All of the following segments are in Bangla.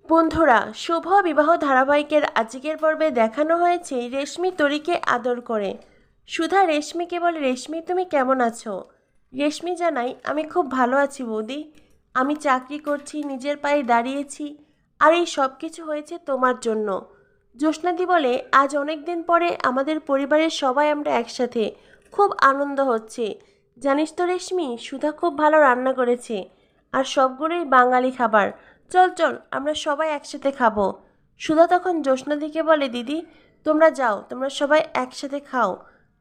বন্ধুরা, শুভ বিবাহ ধারাবাহিকের আজকের পর্বে দেখানো হয়েছে রেশমি তরিকে আদর করে। সুধা রেশমিকে বলে, রেশমি তুমি কেমন আছো? রেশমি জানাই, আমি খুব ভালো আছি বৌদি। আমি চাকরি করছি, নিজের পায়ে দাঁড়িয়েছি, আর এই সব কিছু হয়েছে তোমার জন্য। জ্যোৎস্নাদি বলে, আজ অনেক দিন পরে আমাদের পরিবারের সবাই আমরা একসাথে, খুব আনন্দ হচ্ছে। জানিস তো রেশমি, সুধা খুব ভালো রান্না করেছে, আর সবগুলোই বাঙালি খাবার। চল চল, আমরা সবাই একসাথে খাবো। সুধা তখন জ্যোৎস্নাদিকে বলে, দিদি তোমরা যাও, তোমরা সবাই একসাথে খাও,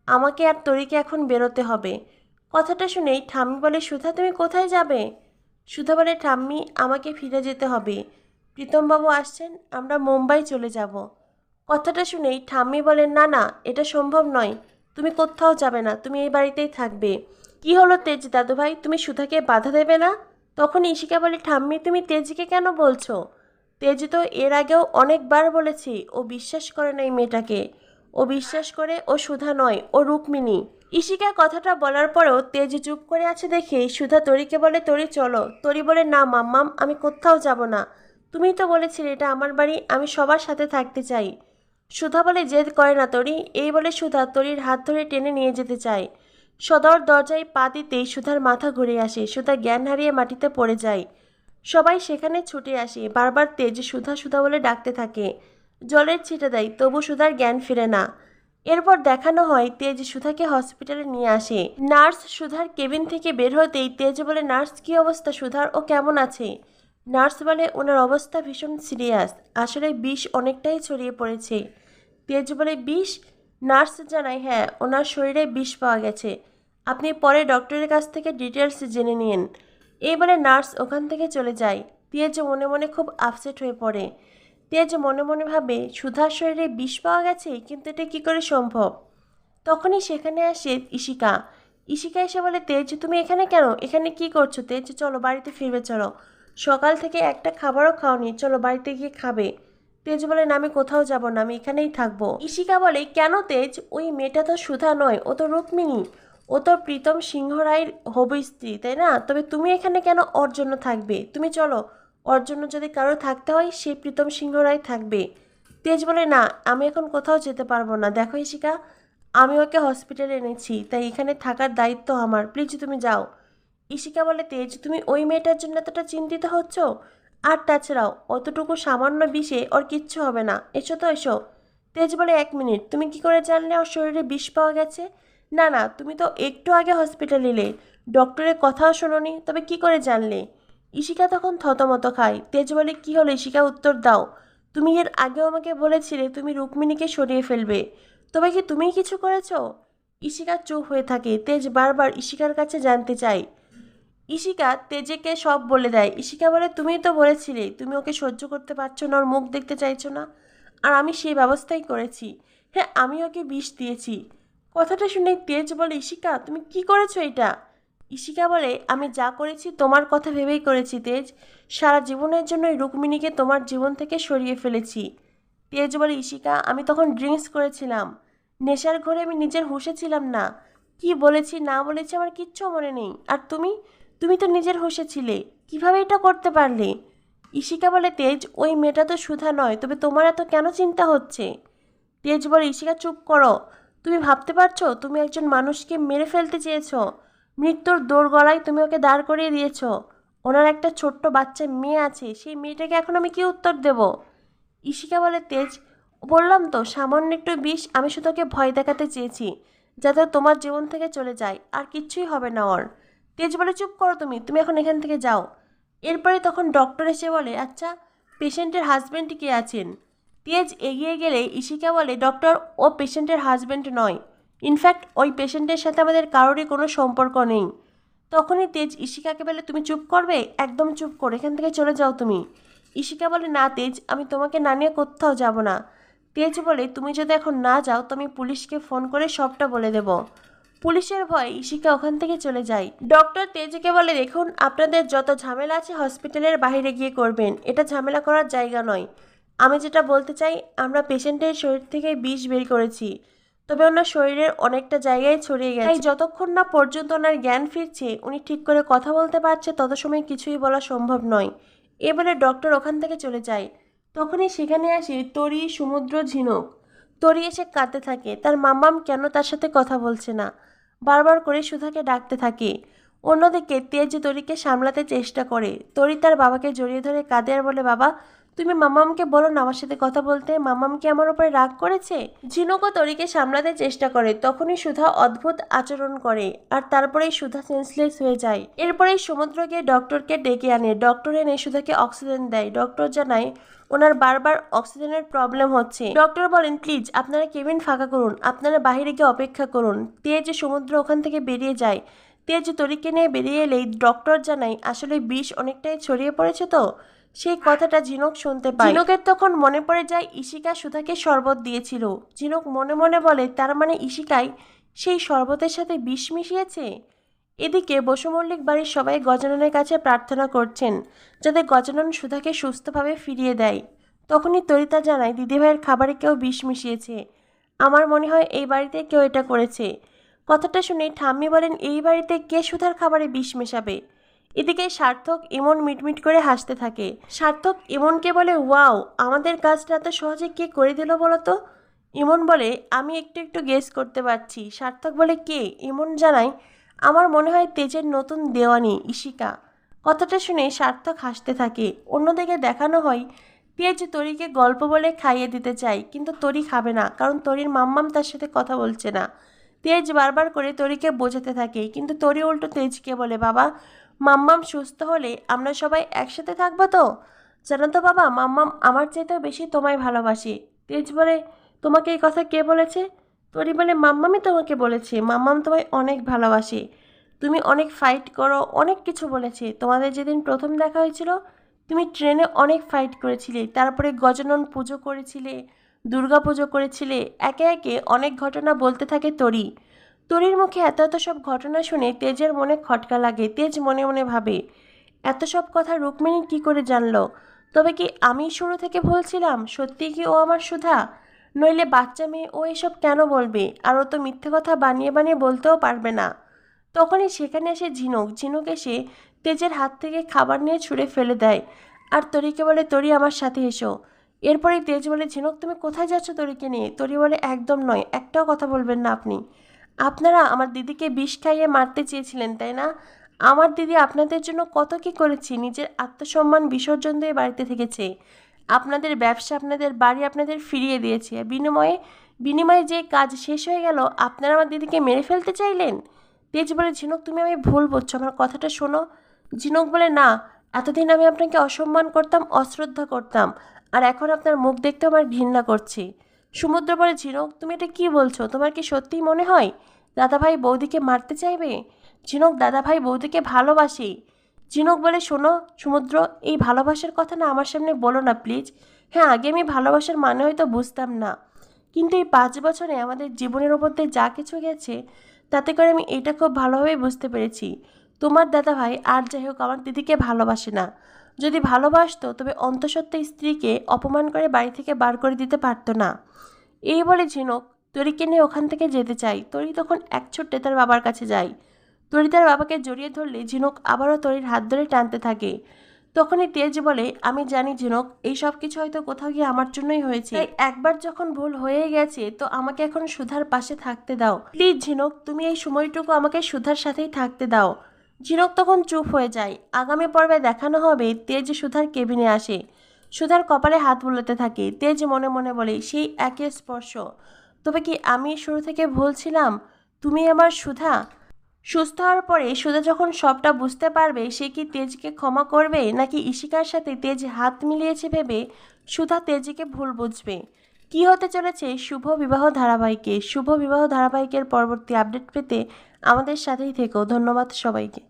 আমাকে আর তরিকে এখন বেরোতে হবে। কথাটা শুনেই ঠাম্মি বলে, সুধা তুমি কোথায় যাবে? সুধা বলে, ঠাম্মি আমাকে ফিরে যেতে হবে, প্রীতমবাবু আসছেন, আমরা মুম্বাই চলে যাব। কথাটা শুনেই ঠাম্মি বলেন, না না, এটা সম্ভব নয়, তুমি কোথাও যাবে না, তুমি এই বাড়িতেই থাকবে। কি হলো তেজ দাদুভাই, তুমি সুধাকে বাধা দেবে না? তখন ইশিকা বলে, ঠাম্মি তুমি তেজকে কেন বলছো? তেজ তো এর আগেও অনেকবার বলেছি, ও বিশ্বাস করে না এই মেয়েটাকে। ও বিশ্বাস করে ও সুধা নয়, ও রুক্মিণী। ইশিকা কথাটা বলার পরেও তেজ চুপ করে আছে দেখে সুধা তরিকে বলে, তরি চলো। তরি বলে, না মাম্মাম, আমি কোথাও যাব না, তুমিই তো বলেছিলে এটা আমার বাড়ি, আমি সবার সাথে থাকতে চাই। সুধা বলে, জেদ করে না তরি। এই বলে সুধা তরির হাত ধরে টেনে নিয়ে যেতে চায়। সদর দরজায় পা দিতেই সুধার মাথা ঘুরে আসে, সুধা জ্ঞান হারিয়ে মাটিতে পড়ে যায়। সবাই সেখানে ছুটে আসে, বারবার তেজ সুধা সুধা বলে ডাকতে থাকে, জলের ছিটে দেয়, তবু সুধার জ্ঞান ফিরে না। এরপর দেখানো হয় তেজ সুধাকে হসপিটালে নিয়ে আসে। নার্স সুধার কেবিন থেকে বের হতেই তেজ বলে, নার্স কি অবস্থা সুধার, ও কেমন আছে? নার্স বলে, ওনার অবস্থা ভীষণ সিরিয়াস, আসলে বিষ অনেকটাই ছড়িয়ে পড়েছে। তেজ বলে, বিষ? নার্স জানায়, হ্যাঁ, ওনার শরীরে বিষ পাওয়া গেছে, আপনি পরে ডক্টরের কাছ থেকে ডিটেলস জেনে নিন। এই বলে নার্স ওখান থেকে চলে যায়। তেজ মনে মনে খুব আপসেট হয়ে পড়ে। তেজ মনে মনে ভাবে, সুধার শরীরে বিষ পাওয়া গেছে, কিন্তু এটা কী করে সম্ভব? তখনই সেখানে আসে ইশিকা। ইশিকা এসে বলে, তেজ তুমি এখানে কেন, এখানে কি করছো? তেজ চলো বাড়িতে ফিরবে, চলো, সকাল থেকে একটা খাবারও খাওনি, চলো বাড়িতে গিয়ে খাবে। তেজ বলে, না আমি কোথাও যাব না, আমি এখানেই থাকবো। ইশিকা বলে, কেন তেজ, ওই মেয়েটা তো সুধা নয়, ও তো রুক্মিণী, ও তো প্রীতম সিংহ রায়ের হবু স্ত্রী, তাই না? তবে তুমি এখানে কেন ওর জন্য থাকবে? তুমি চলো, ওর জন্য যদি কারো থাকতে হয় সে প্রীতম সিংহ রায় থাকবে। তেজ বলে, না আমি এখন কোথাও যেতে পারবো না, দেখো ইশিকা, আমি ওকে হসপিটালে এনেছি, তাই এখানে থাকার দায়িত্ব আমার, প্লিজ তুমি যাও। ইশিকা বলে, তেজ তুমি ওই মেয়েটার জন্য এতটা চিন্তিত হচ্ছ? আর তাছাড়াও অতটুকু সামান্য বিষে ওর কিচ্ছু হবে না, এসো তো এসো। তেজ বলে, এক মিনিট, তুমি কি করে জানলে ওর শরীরে বিষ পাওয়া গেছে? না না, তুমি তো একটু আগে হসপিটালে এলে, ডক্টরের কথাও শোনোনি, তবে কি করে জানলে? ইশিকা তখন থতমত খায়। তেজ বলে, কি হলো ইশিকা, উত্তর দাও। তুমি এর আগেও আমাকে বলেছিলে তুমি রুক্মিণীকে সরিয়ে ফেলবে, তবে কি তুমিই কিছু করেছো? ইশিকা চুপ হয়ে থাকে। তেজ বারবার ইশিকার কাছে জানতে চায়। ইশিকা তেজকে সব বলে দেয়। ইশিকা বলে, তুমিই তো বলেছিলে তুমি ওকে সহ্য করতে পারছো না, ওর মুখ দেখতে চাইছো না, আর আমি সেই ব্যবস্থাই করেছি। হ্যাঁ, আমি ওকে বিষ দিয়েছি। কথাটা শুনে তেজ বলে, ইশিকা তুমি কি করেছো এটা? ইশিকা বলে, আমি যা করেছি তোমার কথা ভেবেই করেছি তেজ, সারা জীবনের জন্য এই রুক্মিণীকে তোমার জীবন থেকে সরিয়ে ফেলেছি। তেজ বলে, ইশিকা আমি তখন ড্রিঙ্কস করেছিলাম, নেশার ঘরে আমি নিজের হুঁশে ছিলাম না, কি বলেছি না বলেছি আমার কিচ্ছু মনে নেই। আর তুমি, তুমি তো নিজের হুঁশে ছিলে, কিভাবে এটা করতে পারলে? ইশিকা বলে, তেজ ওই মেয়েটা তো সুধা নয়, তবে তোমার এত কেন চিন্তা হচ্ছে? তেজ বলে, ইশিকা চুপ করো, তুমি ভাবতে পারছো তুমি একজন মানুষকে মেরে ফেলতে চেয়েছো, মৃত্যুর দোরগলায় তুমি ওকে দাঁড় করিয়ে দিয়েছো, ওনার একটা ছোট্ট বাচ্চা মেয়ে আছে, সেই মেয়েটাকে এখন আমি কি উত্তর দেব? ইশিকা বলে, তেজ বললাম তো সামান্য একটু বিষ, আমি শুধু ওকে ভয় দেখাতে চেয়েছি, যাতে ও তোমার জীবন থেকে চলে যায়, আর কিচ্ছুই হবে না ওর। তেজ বলে, চুপ করো তুমি, তুমি এখন এখান থেকে যাও। এরপরে তখন ডক্টর এসে বলে, আচ্ছা পেশেন্টের হাজব্যান্ড কে আছেন? তেজ এগিয়ে গেলে ইশিকা বলে, ডক্টর ও পেশেন্টের হাজব্যান্ড নয়, ইনফ্যাক্ট ওই পেশেন্টের সাথে আমাদের কারোরই কোনো সম্পর্ক নেই। তখনই তেজ ইশিকাকে বলে, তুমি চুপ করবে, একদম চুপ করো, এখান থেকে চলে যাও তুমি। ইশিকা বলে, না তেজ, আমি তোমাকে না নিয়ে কোথাও যাব না। তেজ বলে, তুমি যদি এখন না যাও তো আমি পুলিশকে ফোন করে সবটা বলে দেব। পুলিশের ভয়ে ইশিকা ওখান থেকে চলে যায়। ডক্টর তেজকে বলে, দেখুন আপনাদের যত ঝামেলা আছে হসপিটালের বাইরে গিয়ে করবেন, এটা ঝামেলা করার জায়গা নয়। আমি যেটা বলতে চাই, আমরা পেশেন্টের শরীর থেকে বিষ বের করেছি, তবে ওনার শরীরের অনেকটা জায়গায় ছড়িয়ে গেছে, তাই যতক্ষণ না পর্যন্ত ওনার জ্ঞান ফিরছে, উনি ঠিক করে কথা বলতে পারছে, তত সময় কিছুই বলা সম্ভব নয়। এবারে ডক্টর ওখান থেকে চলে যায়। তখনই সেখানে আসে তরি, সমুদ্র, ঝিনুক। তরি এসে কাঁদতে থাকে, তার মাম্মাম কেন তার সাথে কথা বলছে না, বারবার করে সুধাকে ডাকতে থাকে। অন্যদিকে তেজ তরিকে সামলাতে চেষ্টা করে। তরি তার বাবাকে জড়িয়ে ধরে কাঁদে আর বলে, বাবা তুমি মাম্মামকে বলো না আমার সাথে কথা বলতে, মাম্মাম কি আমার উপরে রাগ করেছে? ঝিনুকও তরিকে সামলাতে চেষ্টা করে, তখনই সুধা অদ্ভুত আচরণ করে আর তারপরেই সুধা সেন্সলেস হয়ে যায়। এরপরেই সমুদ্র গিয়ে ডক্টরকে ডেকে আনে। ডক্টর এনে সুধাকে অক্সিজেন দেয়। ডক্টর জানায় ওনার বারবার অক্সিজেনের প্রবলেম হচ্ছে। ডক্টর বলেন, প্লিজ আপনারা কেবিন ফাঁকা করুন, আপনারা বাইরে গিয়ে অপেক্ষা করুন। তেজ সমুদ্র ওখান থেকে বেরিয়ে যায়। তেজ তরিকে নিয়ে বেরিয়ে এলেই ডক্টর জানায় আসলে বিষ অনেকটাই ছড়িয়ে পড়েছে, তো সেই কথাটা ঝিনুক শুনতে পায়। ঝিনুকের তখন মনে পড়ে যায় ইশিকা সুধাকে শরবত দিয়েছিল। ঝিনুক মনে মনে বলে, তার মানে ইশিকাই সেই শরবতের সাথে বিষ মিশিয়েছে। এদিকে বসু মল্লিক বাড়ির সবাই গজাননের কাছে প্রার্থনা করছেন যাতে গজানন সুধাকে সুস্থভাবে ফিরিয়ে দেয়। তখনই তরিতা জানায় দিদিভাইয়ের খাবারে কেউ বিষ মিশিয়েছে। আমার মনে হয় এই বাড়িতে কেউ এটা করেছে। কথাটা শুনে ঠাম্মি বলেন, এই বাড়িতে কে সুধার খাবারে বিষ মেশাবে? এদিকে সার্থক ইমন মিটমিট করে হাসতে থাকে। সার্থক ইমনকে বলে, ওয়াও, আমাদের কাজটা এত সহজে কে করে দিল বলো তো? ইমন বলে, আমি একটু একটু গেস করতে পারছি। সার্থক বলে, কে? ইমন জানায়, আমার মনে হয় তেজের নতুন দেওয়ানি ইশিকা। কথাটা শুনে সার্থক হাসতে থাকে। অন্যদিকে দেখানো হয় তেজ তরিকে গল্প বলে খাইয়ে দিতে চায়, কিন্তু তরি খাবে না, কারণ তরির মাম্মাম তার সাথে কথা বলছে না। তেজ বারবার করে তরিকে বোঝাতে থাকে, কিন্তু তরি উল্টো তেজকে বলে, বাবা মাম্মাম সুস্থ হলে আমরা সবাই একসাথে থাকবো তো? জানো তো বাবা, মাম্মাম আমার চাইতেও বেশি তোমায় ভালোবাসে। তেজ বলে, তোমাকে এই কথা কে বলেছে? তরি বলে, মাম্মামই তোমাকে বলেছে, মাম্মাম তোমায় অনেক ভালোবাসে, তুমি অনেক ফাইট করো, অনেক কিছু বলেছে। তোমাদের যেদিন প্রথম দেখা হয়েছিল তুমি ট্রেনে অনেক ফাইট করেছিলে, তারপরে গজানন পুজো করেছিলে, দুর্গা পুজো করেছিলে, একে একে অনেক ঘটনা বলতে থাকে তরি। তরির মুখে এত এত সব ঘটনা শুনে তেজের মনে খটকা লাগে। তেজ মনে মনে ভাবে, এত সব কথা রুক্মিণী কি করে জানলো? তবে কি আমি শুরু থেকে বলছিলাম? সত্যি কি ও আমার সুধা? নইলে বাচ্চা মেয়ে ও এসব কেন বলবে? আর ও তো মিথ্যে কথা বানিয়ে বানিয়ে বলতেও পারবে না। তখনই সেখানে এসে ঝিনুক। ঝিনুক এসে তেজের হাত থেকে খাবার নিয়ে ছুঁড়ে ফেলে দেয় আর তরিকে বলে, তরি আমার সাথে এসো। এরপরেই তেজ বলে, ঝিনুক তুমি কোথায় যাচ্ছ তরিকে নিয়ে? তরি বলে, একদম নয়, একটাও কথা বলবেন না আপনি। আপনারা আমার দিদিকে বিষ খাইয়ে মারতে চেয়েছিলেন, তাই না? আমার দিদি আপনাদের জন্য কত কি করেছে, নিজের আত্মসম্মান বিসর্জন দিয়ে বাড়িতে থেকেছে, আপনাদের ব্যবসা, আপনাদের বাড়ি আপনাদের ফিরিয়ে দিয়েছে। বিনিময়ে বিনিময়ে যে কাজ শেষ হয়ে গেল, আপনারা আমার দিদিকে মেরে ফেলতে চাইলেন। তেজ বলে, ঝিনুক তুমি আমি ভুল বুঝছো, আমার কথাটা শোনো। ঝিনুক বলে, না, এতদিন আমি আপনাকে অসম্মান করতাম, অশ্রদ্ধা করতাম, আর এখন আপনার মুখ দেখতে আমার ঘৃণা করছি। সমুদ্র বলে, ঝিনুক তুমি এটা কি বলছো? তোমার কি সত্যিই মনে হয় দাদাভাই বৌদিকে মারতে চাইবে? ঝিনুক, দাদাভাই বৌদিকে ভালোবাসে। ঝিনুক বলে, শোনো সমুদ্র, এই ভালোবাসার কথা না আমার সামনে বলো না প্লিজ। হ্যাঁ, আগে আমি ভালোবাসার মানে হয়তো বুঝতাম না, কিন্তু এই 5 বছরে আমাদের জীবনের ওপর দিয়ে যা কিছু গেছে তাতে করে আমি এটা খুব ভালোভাবেই বুঝতে পেরেছি। তোমার দাদাভাই আর যাই হোক আমার দিদিকে ভালোবাসে না। যদি ভালোবাসতো তবে অন্তঃসত্ত্বা স্ত্রীকে অপমান করে বাড়ি থেকে বার করে দিতে পারতো না। এই বলে ঝিনুক তরিকে নিয়ে ওখান থেকে যেতে চাই। তরি তখন এক ছুট্টে তার বাবার কাছে যায়। তরি তার বাবাকে জড়িয়ে ধরলে ঝিনুক আবারও তরির হাত ধরে টানতে থাকে। তখনই তেজ বলে, আমি জানি ঝিনুক, এই সব কিছু হয়তো কোথাও গিয়ে আমার জন্যই হয়েছে, তাই একবার যখন ভুল হয়ে গেছে তো আমাকে এখন সুধার পাশে থাকতে দাও। প্লিজ ঝিনুক, তুমি এই সময়টুকু আমাকে সুধার সাথেই থাকতে দাও। ঝিনুক তখন চুপ হয়ে যায়। আগামী পর্বে দেখানো হবে তেজ সুধার কেবিনে আসে, সুধার কপালে হাত বুলাতে থাকে। তেজ মনে মনে বলে, সেই একই স্পর্শ, তবে কি আমি শুরু থেকে ভুল ছিলাম? তুমি আমার সুধা। সুস্থ হওয়ার পরে সুধা যখন সবটা বুঝতে পারবে, সে কি তেজকে ক্ষমা করবে, নাকি ইশিকার সাথে তেজ হাত মিলিয়েছে ভেবে সুধা তেজকে ভুল বুঝবে? কি হতে চলেছে শুভ বিবাহ ধারাবাহিকে? শুভ বিবাহ ধারাবাহিকের পরবর্তী আপডেট পেতে আমাদের সাথেই থেকো। ধন্যবাদ সবাইকে।